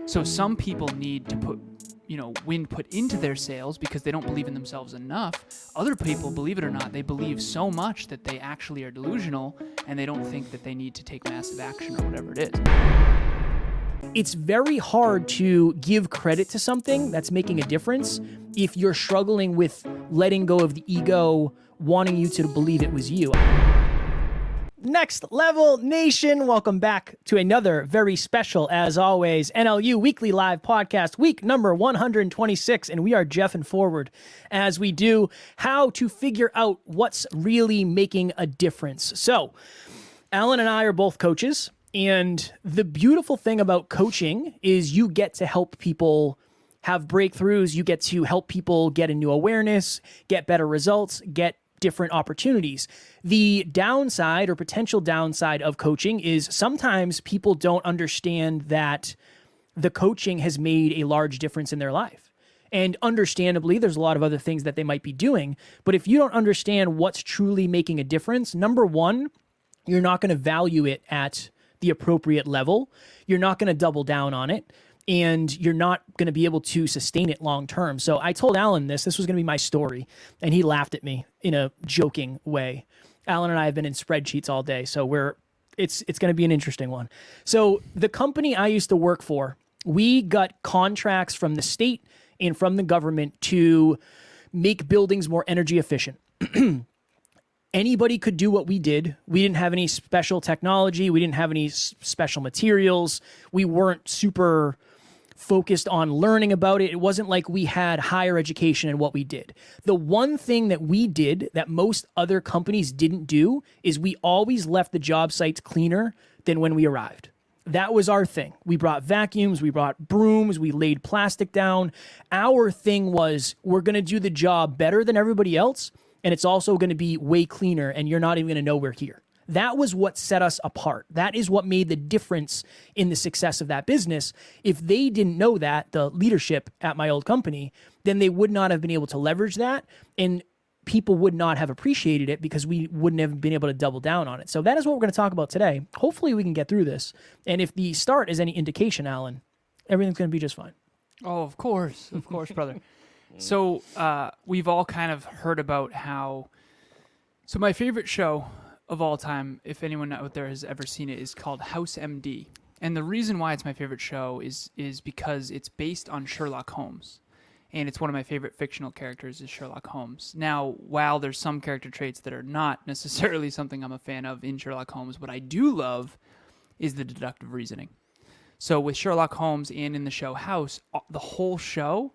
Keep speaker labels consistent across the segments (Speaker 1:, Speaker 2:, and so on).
Speaker 1: So some people need to put, wind put into their sails because they don't believe in themselves enough. Other people, believe it or not, they believe so much that they actually are delusional and they don't think that they need to take massive action or whatever it is.
Speaker 2: It's very hard to give credit to something that's making a difference if you're struggling with letting go of the ego, wanting you to believe it was you. Next Level Nation, welcome back to another very special, as always, NLU Weekly Live Podcast, week number 126, and we are Jeff and Forward as we do how to figure out what's really making a difference. So, Alan and I are both coaches, and the beautiful thing about coaching is you get to help people have breakthroughs, you get to help people get a new awareness, get better results, get different opportunities. The downside or potential downside of coaching is sometimes people don't understand that the coaching has made a large difference in their life. And understandably, there's a lot of other things that they might be doing. But if you don't understand what's truly making a difference, number one, you're not going to value it at the appropriate level. You're not going to double down on it. And you're not going to be able to sustain it long term. So I told Alan this was going to be my story, and he laughed at me in a joking way. Alan and I have been in spreadsheets all day, so it's going to be an interesting one. So the company I used to work for, we got contracts from the state and from the government to make buildings more energy efficient. Anybody could do what we did. We didn't have any special technology. We didn't have any special materials. We weren't super focused on learning about it. It wasn't like we had higher education in what we did. The one thing that we did that most other companies didn't do is we always left the job sites cleaner than when we arrived. That was our thing. We brought vacuums, we brought brooms, we laid plastic down. Our thing was we're going to do the job better than everybody else, and it's also going to be way cleaner, and you're not even going to know we're here. That was what set us apart. That is what made the difference in the success of that business. If they didn't know that, the leadership at my old company, then they would not have been able to leverage that, and people would not have appreciated it because we wouldn't have been able to double down on it. So that is what we're going to talk about today. Hopefully we can get through this. And if the start is any indication, Alan, everything's going to be just fine.
Speaker 1: Oh, of course, brother. So we've all kind of heard about how... So my favorite show of all time, if anyone out there has ever seen it, is called House MD. And the reason why it's my favorite show is because it's based on Sherlock Holmes. And it's one of my favorite fictional characters is Sherlock Holmes. Now, while there's some character traits that are not necessarily something I'm a fan of in Sherlock Holmes, what I do love is the deductive reasoning. So with Sherlock Holmes and in the show House, the whole show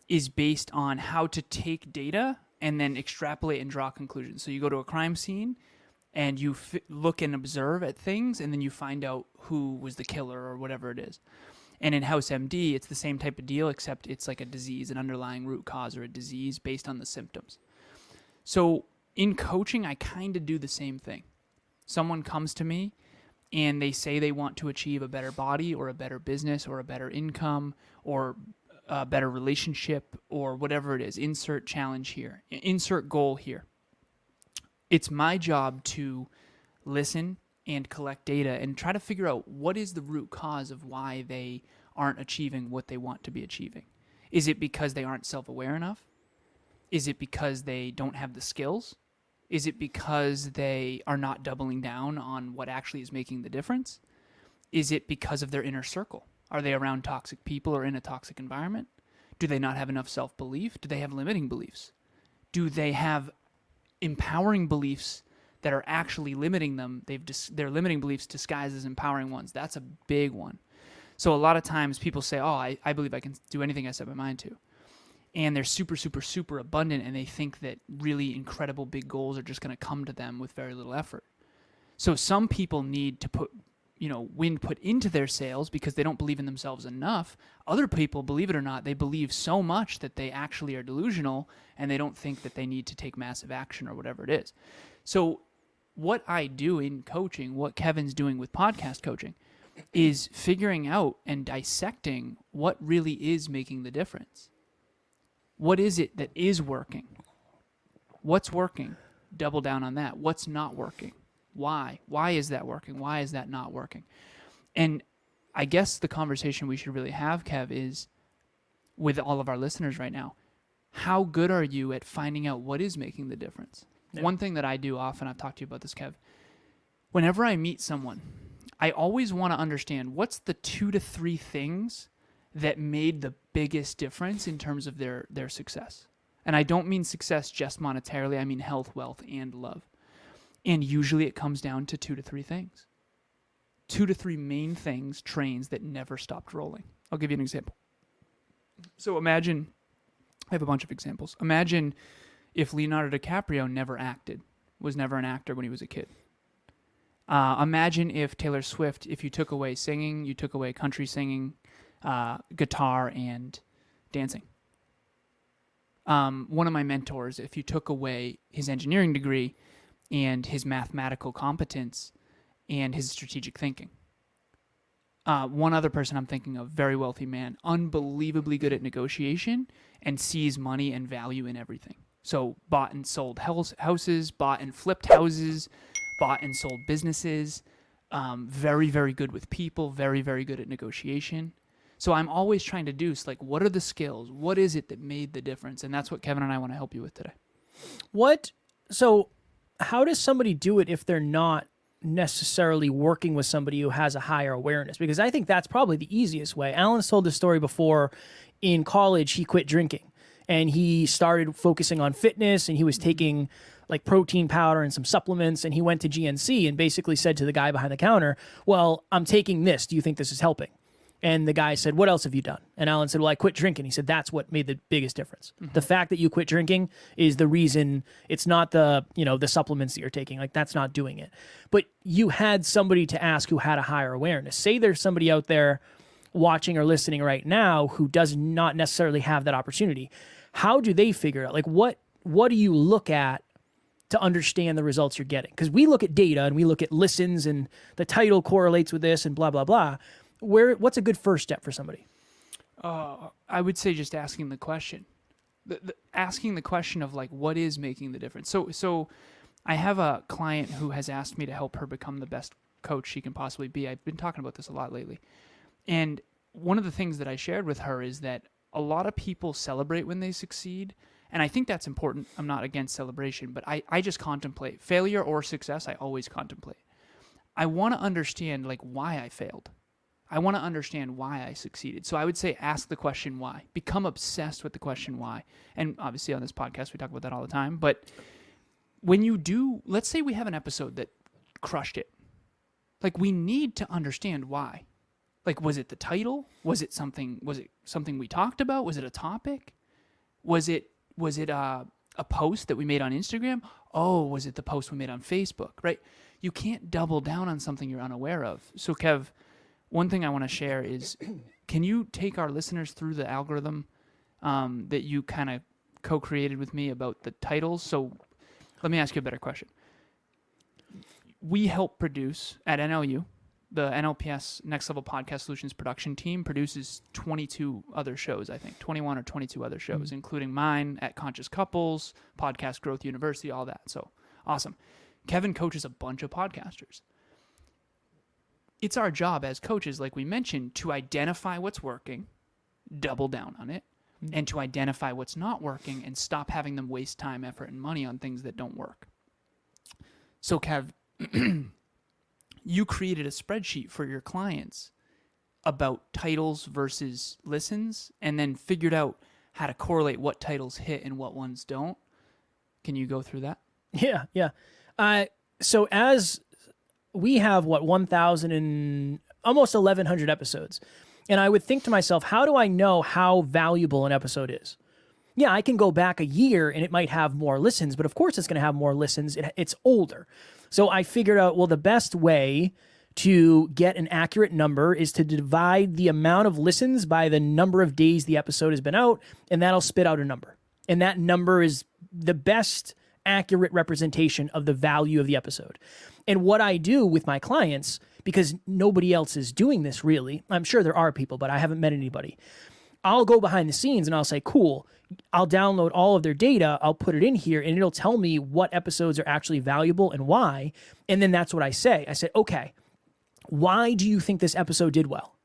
Speaker 1: is based on how to take data and then extrapolate and draw conclusions. So you go to a crime scene, and you look and observe at things, and then you find out who was the killer or whatever it is. And in House MD, it's the same type of deal, except it's like a disease, an underlying root cause or a disease based on the symptoms. So in coaching, I kind of do the same thing. Someone comes to me, and they say they want to achieve a better body or a better business or a better income or a better relationship or whatever it is. Insert challenge here. Insert goal here. It's my job to listen and collect data and try to figure out what is the root cause of why they aren't achieving what they want to be achieving. Is it because they aren't self-aware enough? Is it because they don't have the skills? Is it because they are not doubling down on what actually is making the difference? Is it because of their inner circle? Are they around toxic people or in a toxic environment? Do they not have enough self-belief? Do they have limiting beliefs? Do they have empowering beliefs that are actually limiting them? They're limiting beliefs disguised as empowering ones. That's a big one. So a lot of times people say, I believe I can do anything I set my mind to. And they're super, super, super abundant, and they think that really incredible big goals are just going to come to them with very little effort. So some people need to put wind put into their sails because they don't believe in themselves enough. Other people, believe it or not, they believe so much that they actually are delusional and they don't think that they need to take massive action or whatever it is. So what I do in coaching, what Kevin's doing with podcast coaching, is figuring out and dissecting what really is making the difference. What is it that is working? What's working? Double down on that. What's not working? Why? Why is that working? Why is that not working? And I guess the conversation we should really have, Kev, is with all of our listeners right now. How good are you at finding out what is making the difference? Yeah. One thing that I do often, I've talked to you about this, Kev, whenever I meet someone, I always want to understand what's the 2 to 3 things that made the biggest difference in terms of their success. And I don't mean success just monetarily. I mean health, wealth, and love. And usually it comes down to 2 to 3 things. 2 to 3 main things, trains that never stopped rolling. I'll give you an example. So imagine, I have a bunch of examples. Imagine if Leonardo DiCaprio never acted, was never an actor when he was a kid. Imagine if Taylor Swift, if you took away singing, you took away country singing, guitar, and dancing. One of my mentors, if you took away his engineering degree and his mathematical competence and his strategic thinking. One other person I'm thinking of, very wealthy man, unbelievably good at negotiation and sees money and value in everything. So bought and sold houses, bought and flipped houses, bought and sold businesses, very, very good with people, very, very good at negotiation. So I'm always trying to do, like, what are the skills? What is it that made the difference? And that's what Kevin and I want to help you with today.
Speaker 2: So how does somebody do it if they're not necessarily working with somebody who has a higher awareness? Because I think that's probably the easiest way. Alan's told the story before. In college, he quit drinking and he started focusing on fitness, and he was taking like protein powder and some supplements, and he went to GNC and basically said to the guy behind the counter, well, I'm taking this. Do you think this is helping? And the guy said, what else have you done? And Alan said, well, I quit drinking. He said, that's what made the biggest difference. Mm-hmm. The fact that you quit drinking is the reason. It's not the supplements that you're taking. Like, that's not doing it. But you had somebody to ask who had a higher awareness. Say there's somebody out there watching or listening right now who does not necessarily have that opportunity. How do they figure out? Like, what do you look at to understand the results you're getting? Because we look at data and we look at listens and the title correlates with this and blah, blah, blah. What's a good first step for somebody?
Speaker 1: I would say just asking the question. Asking the question of, like, what is making the difference? So I have a client who has asked me to help her become the best coach she can possibly be. I've been talking about this a lot lately. And one of the things that I shared with her is that a lot of people celebrate when they succeed. And I think that's important. I'm not against celebration, but I just contemplate. Failure or success, I always contemplate. I want to understand, like, why I failed. I want to understand why I succeeded. So I would say ask the question why. Become obsessed with the question why. And obviously on this podcast, we talk about that all the time. But when you do, let's say we have an episode that crushed it. Like, we need to understand why. Like, was it the title? Was it something we talked about? Was it a topic? Was it a post that we made on Instagram? Oh, was it the post we made on Facebook, right? You can't double down on something you're unaware of. So, Kev, one thing I want to share is, can you take our listeners through the algorithm that you kind of co-created with me about the titles? So let me ask you a better question. We help produce at NLU, the NLPS Next Level Podcast Solutions production team produces 22 other shows, I think, 21 or 22 other shows, including mine at Conscious Couples, Podcast Growth University, all that. So awesome. Kevin coaches a bunch of podcasters. It's our job as coaches, like we mentioned, to identify what's working, double down on it, and to identify what's not working and stop having them waste time, effort, and money on things that don't work. So, Kev, you created a spreadsheet for your clients about titles versus listens, and then figured out how to correlate what titles hit and what ones don't. Can you go through that?
Speaker 2: Yeah. So as we have, 1,000 and almost 1,100 episodes. And I would think to myself, how do I know how valuable an episode is? Yeah, I can go back a year and it might have more listens, but of course it's going to have more listens. It's older. So I figured out, well, the best way to get an accurate number is to divide the amount of listens by the number of days the episode has been out, and that'll spit out a number. And that number is the best accurate representation of the value of the episode. And what I do with my clients, because nobody else is doing this really, I'm sure there are people, but I haven't met anybody. I'll go behind the scenes and I'll say, cool, I'll download all of their data, I'll put it in here, and it'll tell me what episodes are actually valuable and why. And then that's what I say. I said, okay, why do you think this episode did well?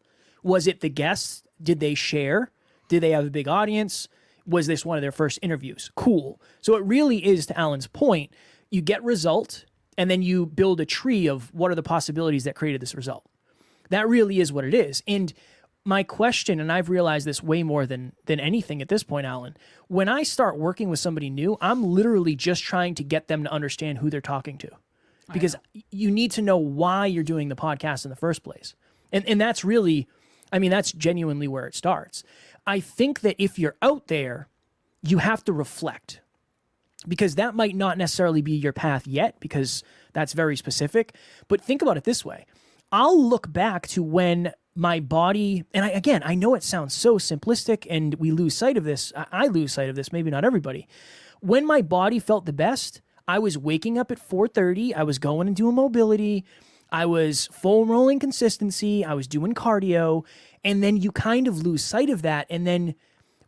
Speaker 2: Was it the guests? Did they share? Did they have a big audience? Was this one of their first interviews? Cool. So it really is, to Alan's point, you get result and then you build a tree of what are the possibilities that created this result. That really is what it is. And my question, and I've realized this way more than anything at this point, Alan, when I start working with somebody new, I'm literally just trying to get them to understand who they're talking to. Because you need to know why you're doing the podcast in the first place. And that's really, I mean, that's genuinely where it starts. I think that if you're out there, you have to reflect, because that might not necessarily be your path yet, because that's very specific. But think about it this way. I'll look back to when my body, and I know it sounds so simplistic and we lose sight of this. I lose sight of this, maybe not everybody. When my body felt the best, I was waking up at 4:30. I was going and doing mobility. I was foam rolling consistency. I was doing cardio. And then you kind of lose sight of that. And then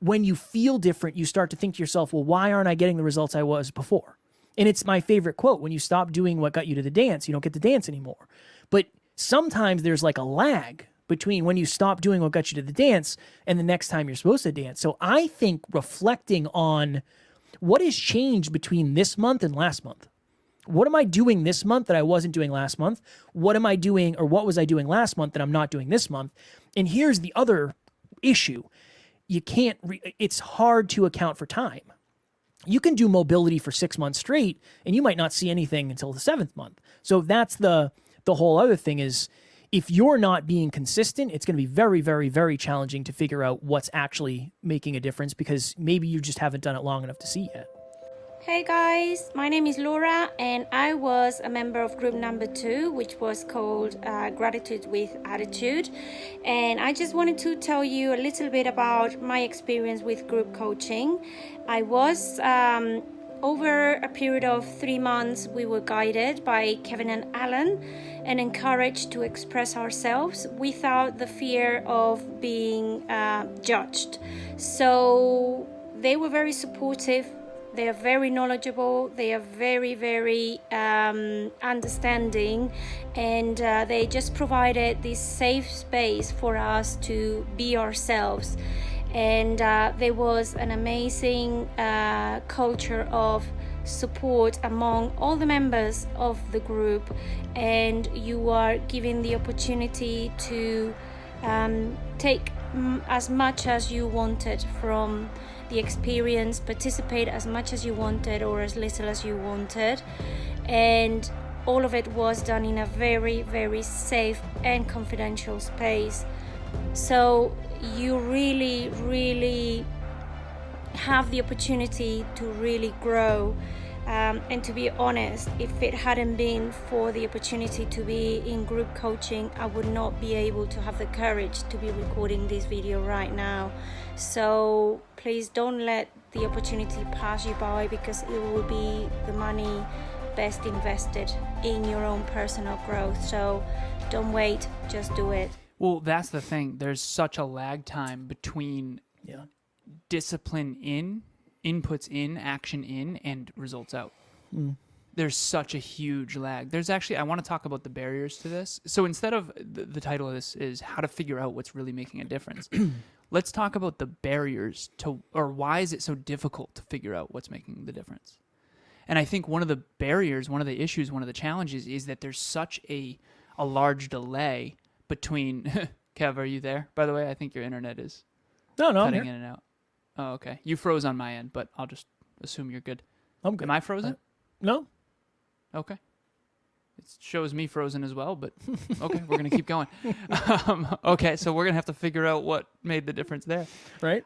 Speaker 2: when you feel different, you start to think to yourself, well, why aren't I getting the results I was before? And it's my favorite quote. When you stop doing what got you to the dance, you don't get to dance anymore. But sometimes there's like a lag between when you stop doing what got you to the dance and the next time you're supposed to dance. So I think reflecting on what has changed between this month and last month. What am I doing this month that I wasn't doing last month? What am I doing, or what was I doing last month that I'm not doing this month? And here's the other issue. You can't, it's hard to account for time. You can do mobility for 6 months straight and you might not see anything until the 7th month. So that's the whole other thing is, if you're not being consistent, it's going to be very, very, very challenging to figure out what's actually making a difference, because maybe you just haven't done it long enough to see yet.
Speaker 3: Hey guys, my name is Laura and I was a member of group number 2, which was called Gratitude with Attitude. And I just wanted to tell you a little bit about my experience with group coaching. I was, over a period of 3 months, we were guided by Kevin and Alan and encouraged to express ourselves without the fear of being judged. So they were very supportive. They are very knowledgeable. They are very, very understanding, and they just provided this safe space for us to be ourselves. And there was an amazing culture of support among all the members of the group, and you are given the opportunity to take as much as you wanted from the experience, participate as much as you wanted or as little as you wanted, and all of it was done in a very, very safe and confidential space. So you really, really have the opportunity to really grow. And to be honest, if it hadn't been for the opportunity to be in group coaching, I would not be able to have the courage to be recording this video right now. So please don't let the opportunity pass you by, because it will be the money best invested in your own personal growth. So don't wait, just do it.
Speaker 1: Well, that's the thing. There's such a lag time between discipline in, inputs in, action in, and results out. There's such a huge lag. There's actually, I want to talk about the barriers to this. So instead of, the title of this is how to figure out what's really making a difference. Let's talk about the barriers to, or why is it so difficult to figure out what's making the difference? And I think one of the barriers, one of the issues, one of the challenges is that there's such a large delay between, Kev, are you there? By the way, I think your internet is
Speaker 2: No,
Speaker 1: cutting
Speaker 2: I'm here.
Speaker 1: in and out. Oh, okay. You froze on my end, but I'll just assume you're good.
Speaker 2: I'm good.
Speaker 1: Am I frozen?
Speaker 2: No.
Speaker 1: Okay. It shows me frozen as well, but okay, we're going to keep going. Okay, so we're going to have to figure out what made the difference there.
Speaker 2: Right.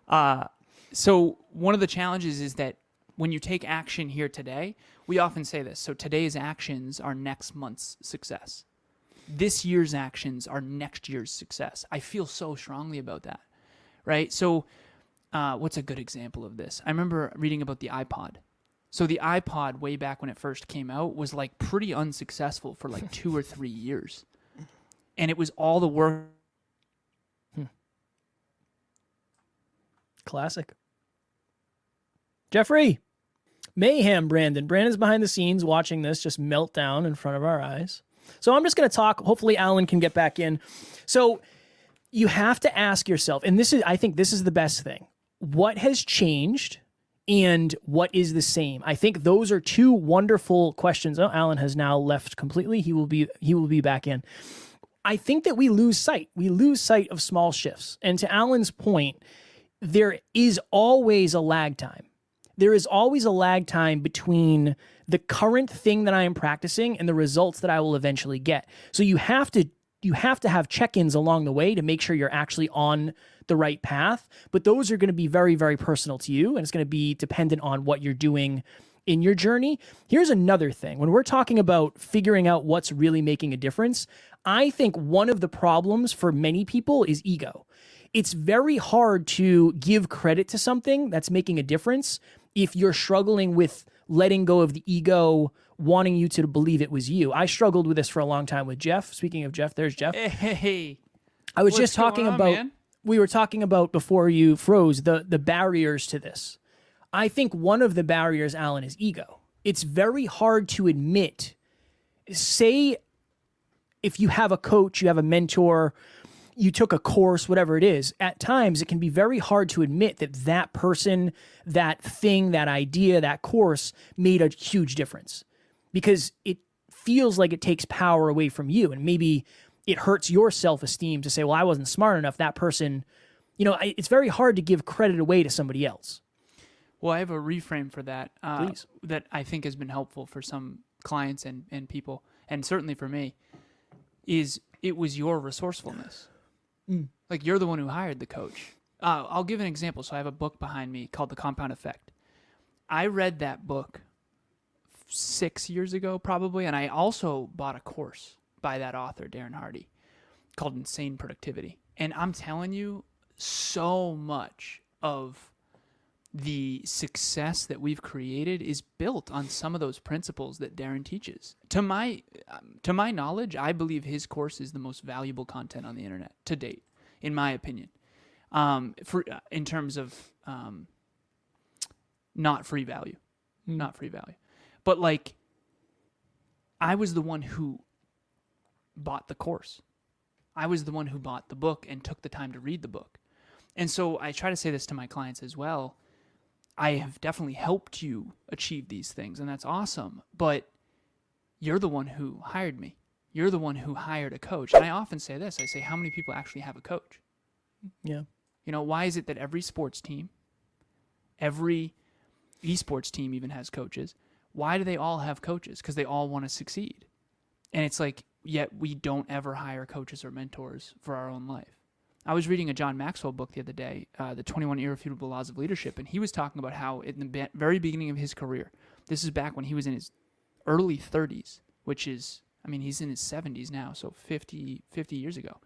Speaker 1: So one of the challenges is that when you take action here today, we often say this. So today's actions are next month's success. This year's actions are next year's success. I feel so strongly about that, right? So what's a good example of this? I remember reading about the iPod. So the iPod, way back when it first came out, was like pretty unsuccessful for like 2 or 3 years. And it was all the work.
Speaker 2: Classic. Jeffrey. Mayhem Brandon. Brandon's behind the scenes watching this just melt down in front of our eyes. So I'm just going to talk. Hopefully Alan can get back in. So You have to ask yourself, and I think this is the best thing. What has changed and what is the same? I think those are two wonderful questions. Oh, Alan has now left completely. He will be back in. I think that we lose sight. We lose sight of small shifts. And to Alan's point, there is always a lag time. There is always a lag time between the current thing that I am practicing and the results that I will eventually get. So you have to have check-ins along the way to make sure you're actually on the right path. But those are going to be very, very personal to you, and it's going to be dependent on what you're doing in your journey. Here's another thing. When we're talking about figuring out what's really making a difference, I think one of the problems for many people is ego. It's very hard to give credit to something that's making a difference if you're struggling with letting go of the ego, wanting you to believe it was you. I struggled with this for a long time with Jeff. Speaking of Jeff, there's Jeff.
Speaker 1: Hey,
Speaker 2: I was
Speaker 1: what's
Speaker 2: just talking
Speaker 1: going on,
Speaker 2: about,
Speaker 1: man?
Speaker 2: we were talking about before you froze, the barriers to this. I think one of the barriers, Alan, is ego. It's very hard to admit. Say if you have a coach, you have a mentor, you took a course, whatever it is, at times it can be very hard to admit that that person, that thing, that idea, that course made a huge difference, because it feels like it takes power away from you, and maybe it hurts your self-esteem to say, well, I wasn't smart enough. That person, it's very hard to give credit away to somebody else.
Speaker 1: Well, I have a reframe for that
Speaker 2: Please.
Speaker 1: that I think has been helpful for some clients and people, and certainly for me, is it was your resourcefulness. Like, you're the one who hired the coach. I'll give an example. So I have a book behind me called The Compound Effect. I read that book 6 years ago, probably, and I also bought a course by that author, Darren Hardy, called Insane Productivity. And I'm telling you, so much of the success that we've created is built on some of those principles that Darren teaches. To my knowledge, I believe his course is the most valuable content on the internet to date, in my opinion. In terms of not free value, but like, I was the one who bought the course. I was the one who bought the book and took the time to read the book. And so I try to say this to my clients as well. I have definitely helped you achieve these things, and that's awesome. But you're the one who hired me. You're the one who hired a coach. And I often say this. I say, how many people actually have a coach?
Speaker 2: Yeah.
Speaker 1: Why is it that every sports team, every esports team even has coaches? Why do they all have coaches? Because they all want to succeed. And it's like, yet we don't ever hire coaches or mentors for our own life. I was reading a John Maxwell book the other day, The 21 Irrefutable Laws of Leadership, and he was talking about how in the very beginning of his career, this is back when he was in his early 30s, which is, he's in his 70s now, so 50 years ago.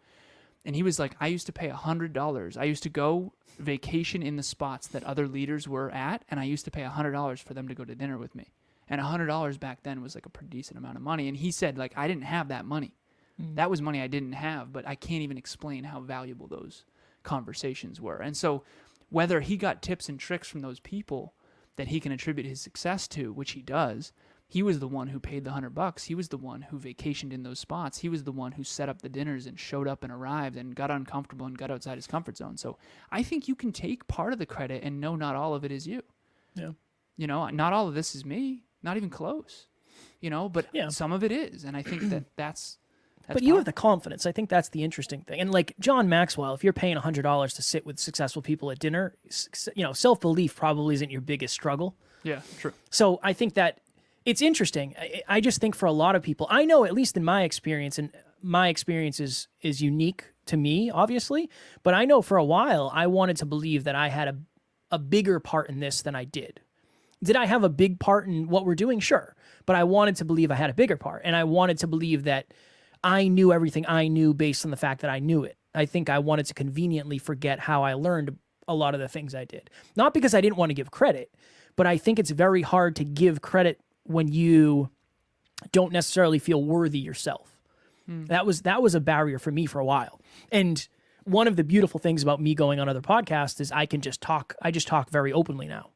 Speaker 1: And he was like, I used to pay $100. I used to go vacation in the spots that other leaders were at, and I used to pay $100 for them to go to dinner with me. And $100 back then was like a pretty decent amount of money. And he said, like, I didn't have that money. That was money I didn't have, but I can't even explain how valuable those conversations were. And so whether he got tips and tricks from those people that he can attribute his success to, which he does, he was the one who paid the $100. He was the one who vacationed in those spots. He was the one who set up the dinners and showed up and arrived and got uncomfortable and got outside his comfort zone. So I think you can take part of the credit and know not all of it is you.
Speaker 2: Yeah.
Speaker 1: Not all of this is me, not even close, but some of it is. And I think that's
Speaker 2: but you have the confidence. I think that's the interesting thing. And like John Maxwell, if you're paying $100 to sit with successful people at dinner, self-belief probably isn't your biggest struggle.
Speaker 1: Yeah, true.
Speaker 2: So I think that it's interesting. I just think for a lot of people, I know, at least in my experience, and my experience is unique to me, obviously, but I know for a while I wanted to believe that I had a bigger part in this than I did. Did I have a big part in what we're doing? Sure. But I wanted to believe I had a bigger part, and I wanted to believe that I knew everything I knew based on the fact that I knew it. I think I wanted to conveniently forget how I learned a lot of the things I did. Not because I didn't want to give credit, but I think it's very hard to give credit when you don't necessarily feel worthy yourself. That was a barrier for me for a while. And one of the beautiful things about me going on other podcasts is I just talk very openly now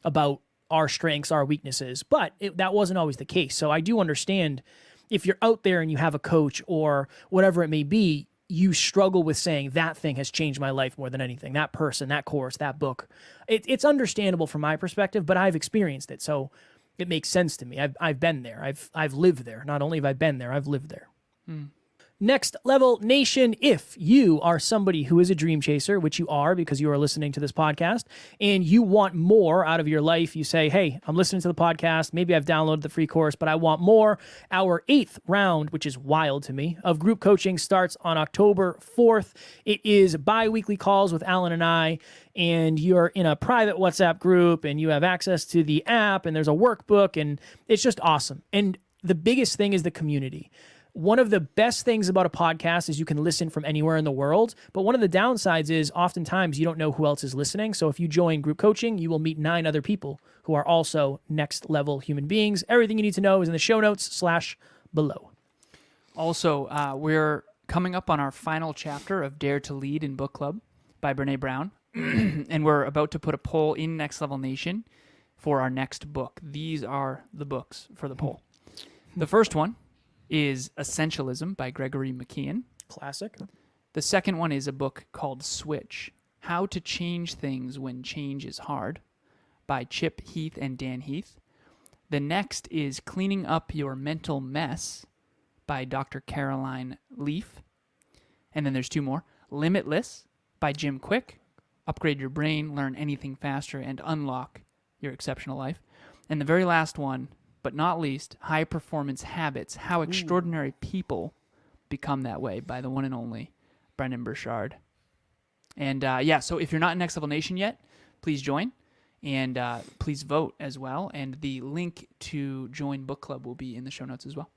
Speaker 2: about our strengths, our weaknesses, but that wasn't always the case. So I do understand if you're out there and you have a coach or whatever it may be, you struggle with saying that thing has changed my life more than anything. That person, that course, that book. It's understandable from my perspective, but I've experienced it, so it makes sense to me. I've been there. I've lived there. Not only have I been there, I've lived there. Next Level Nation, if you are somebody who is a dream chaser, which you are because you are listening to this podcast, and you want more out of your life, you say, hey, I'm listening to the podcast, maybe I've downloaded the free course, but I want more. Our 8th round, which is wild to me, of group coaching starts on October 4th. It is bi-weekly calls with Alan and I, and you're in a private WhatsApp group, and you have access to the app, and there's a workbook, and it's just awesome. And the biggest thing is the community. One of the best things about a podcast is you can listen from anywhere in the world, but one of the downsides is oftentimes you don't know who else is listening. So if you join group coaching, you will meet 9 other people who are also next level human beings. Everything you need to know is in the show notes /below.
Speaker 1: Also, we're coming up on our final chapter of Dare to Lead in Book Club by Brene Brown, and we're about to put a poll in Next Level Nation for our next book. These are the books for the poll. The first one is Essentialism by Gregory McKeown.
Speaker 2: Classic.
Speaker 1: The second one is a book called Switch, How to Change Things When Change is Hard by Chip Heath and Dan Heath. The next is Cleaning Up Your Mental Mess by Dr. Caroline Leaf. And then there's 2 more. Limitless by Jim Quick. Upgrade your brain, learn anything faster, and unlock your exceptional life. And the very last one, but not least, High Performance Habits, How Extraordinary People Become That Way by the one and only Brendan Burchard. And so if you're not in Next Level Nation yet, please join. And please vote as well. And the link to join book club will be in the show notes as well.